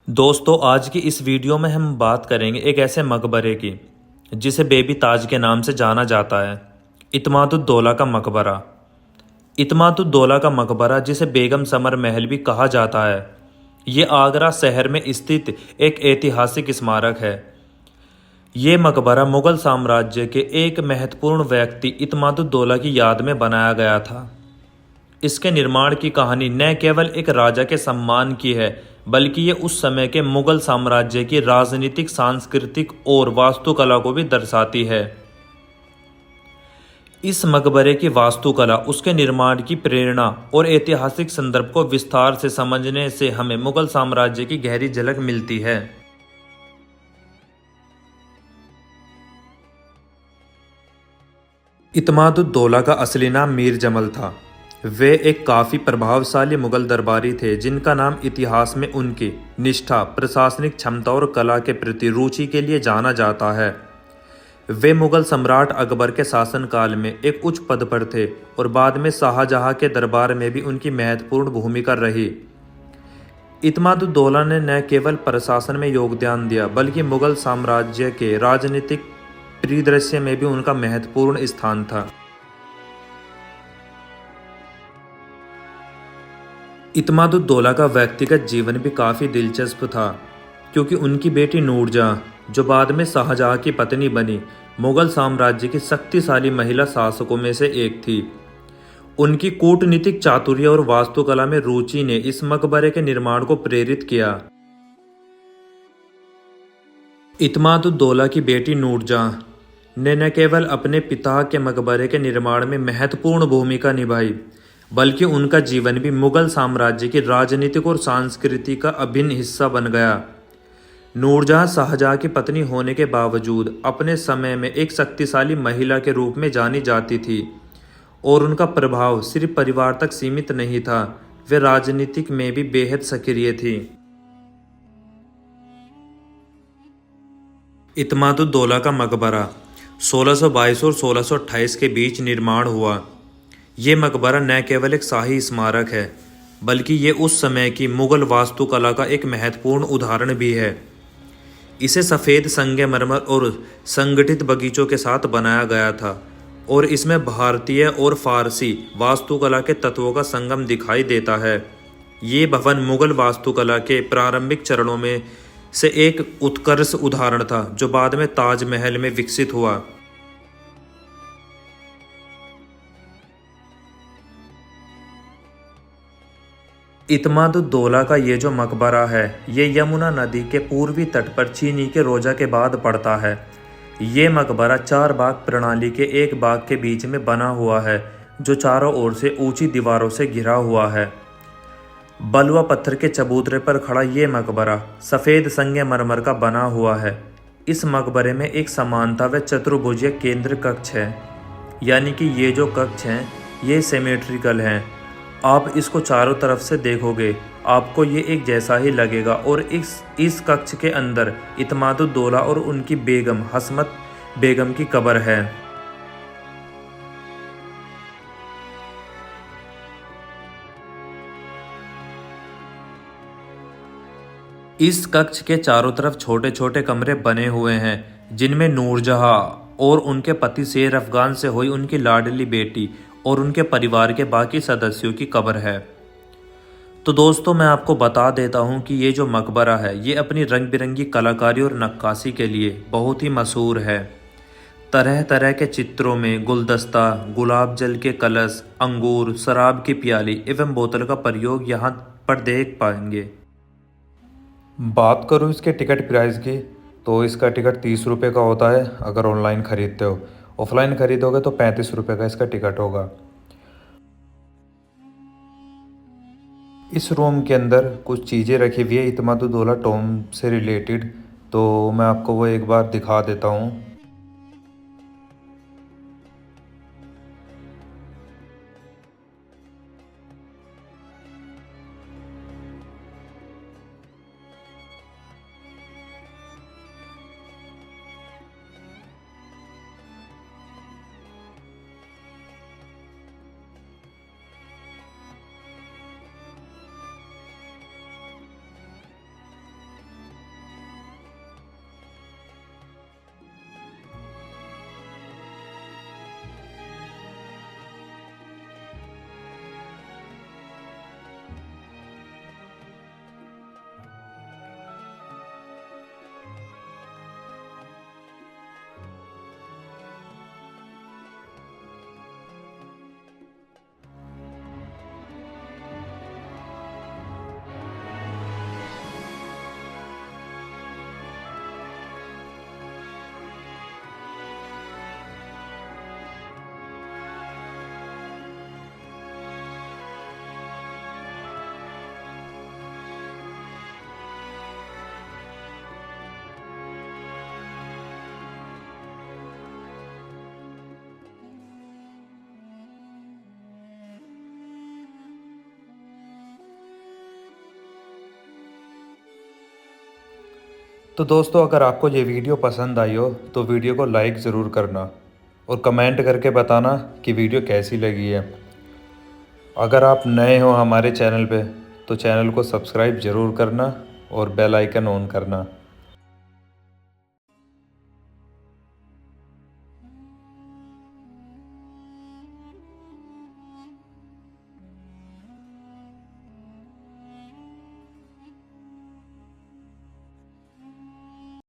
दोस्तों, आज की इस वीडियो में हम बात करेंगे एक ऐसे मकबरे की जिसे बेबी ताज के नाम से जाना जाता है। इत्मादुद्दौला का मकबरा। इत्मादुद्दौला का मकबरा, जिसे बेगम समर महल भी कहा जाता है, ये आगरा शहर में स्थित एक ऐतिहासिक स्मारक है। ये मकबरा मुगल साम्राज्य के एक महत्वपूर्ण व्यक्ति इत्मादुद्दौला की याद में बनाया गया था। इसके निर्माण की कहानी न केवल एक राजा के सम्मान की है, बल्कि ये उस समय के मुगल साम्राज्य की राजनीतिक, सांस्कृतिक और वास्तुकला को भी दर्शाती है। इस मकबरे की वास्तुकला, उसके निर्माण की प्रेरणा और ऐतिहासिक संदर्भ को विस्तार से समझने से हमें मुगल साम्राज्य की गहरी झलक मिलती है। इत्मादुद्दौला का असली नाम मीर जमल था। वे एक काफ़ी प्रभावशाली मुगल दरबारी थे जिनका नाम इतिहास में उनकी निष्ठा, प्रशासनिक क्षमता और कला के प्रति रुचि के लिए जाना जाता है। वे मुगल सम्राट अकबर के शासनकाल में एक उच्च पद पर थे और बाद में शाहजहां के दरबार में भी उनकी महत्वपूर्ण भूमिका रही। इत्मादुद्दौला ने न केवल प्रशासन में योगदान दिया, बल्कि मुगल साम्राज्य के राजनीतिक परिदृश्य में भी उनका महत्वपूर्ण स्थान था। इत्मादुद्दौला का व्यक्तिगत जीवन भी काफ़ी दिलचस्प था, क्योंकि उनकी बेटी नूरजहां, जो बाद में शाहजहां की पत्नी बनी, मुगल साम्राज्य की शक्तिशाली महिला शासकों में से एक थी। उनकी कूटनीतिक चातुर्य और वास्तुकला में रुचि ने इस मकबरे के निर्माण को प्रेरित किया। इत्मादुद्दौला की बेटी नूरजहां ने न केवल अपने पिता के मकबरे के निर्माण में महत्वपूर्ण भूमिका निभाई, बल्कि उनका जीवन भी मुगल साम्राज्य की राजनीतिक और संस्कृति का अभिन्न हिस्सा बन गया। नूरजहां शाहजहां की पत्नी होने के बावजूद अपने समय में एक शक्तिशाली महिला के रूप में जानी जाती थी, और उनका प्रभाव सिर्फ परिवार तक सीमित नहीं था, वे राजनीतिक में भी बेहद सक्रिय थी। इत्मादुद्दौला का मकबरा 1622 और 1628 के बीच निर्माण हुआ। ये मकबरा न केवल एक शाही स्मारक है, बल्कि ये उस समय की मुगल वास्तुकला का एक महत्वपूर्ण उदाहरण भी है। इसे सफ़ेद संगमरमर और संगठित बगीचों के साथ बनाया गया था, और इसमें भारतीय और फारसी वास्तुकला के तत्वों का संगम दिखाई देता है। ये भवन मुगल वास्तुकला के प्रारंभिक चरणों में से एक उत्कृष्ट उदाहरण था, जो बाद में ताजमहल में विकसित हुआ। इत्मादुद्दौला का ये जो मकबरा है, ये यमुना नदी के पूर्वी तट पर चीनी के रोजा के बाद पड़ता है। ये मकबरा 4 बाग प्रणाली के एक बाग के बीच में बना हुआ है, जो चारों ओर से ऊंची दीवारों से घिरा हुआ है। बलुआ पत्थर के चबूतरे पर खड़ा ये मकबरा सफ़ेद संगमरमर का बना हुआ है। इस मकबरे में एक समानता व चतुर्भुजीय केंद्र कक्ष है, यानी कि ये जो कक्ष हैं ये सिमेट्रिकल हैं। आप इसको चारों तरफ से देखोगे, आपको ये एक जैसा ही लगेगा, और इस कक्ष के अंदर इत्मादुद्दौला और उनकी बेगम हसमत बेगम की कब्र है। इस कक्ष के चारों तरफ छोटे छोटे कमरे बने हुए हैं, जिनमें नूरजहां और उनके पति शेर अफगान से हुई उनकी लाडली बेटी और उनके परिवार के बाकी सदस्यों की कब्र है। तो दोस्तों, मैं आपको बता देता हूँ कि ये जो मकबरा है, ये अपनी रंग बिरंगी कलाकारी और नक्काशी के लिए बहुत ही मशहूर है। तरह तरह के चित्रों में गुलदस्ता, गुलाब जल के कलश, अंगूर, शराब की प्याली एवं बोतल का प्रयोग यहाँ पर देख पाएंगे। बात करूँ इसके टिकट प्राइस की, तो इसका टिकट 30 रुपये का होता है अगर ऑनलाइन ख़रीदते हो। ऑफलाइन ख़रीदोगे तो 35 रुपये का इसका टिकट होगा। इस रूम के अंदर कुछ चीज़ें रखी हुई है इत्मादुद्दौला टॉम से रिलेटेड, तो मैं आपको वो एक बार दिखा देता हूँ। तो दोस्तों अगर आपको ये वीडियो पसंद आई हो तो वीडियो को लाइक ज़रूर करना और कमेंट करके बताना कि वीडियो कैसी लगी है। अगर आप नए हो हमारे चैनल पे तो चैनल को सब्सक्राइब ज़रूर करना और बेल आइकन ऑन करना।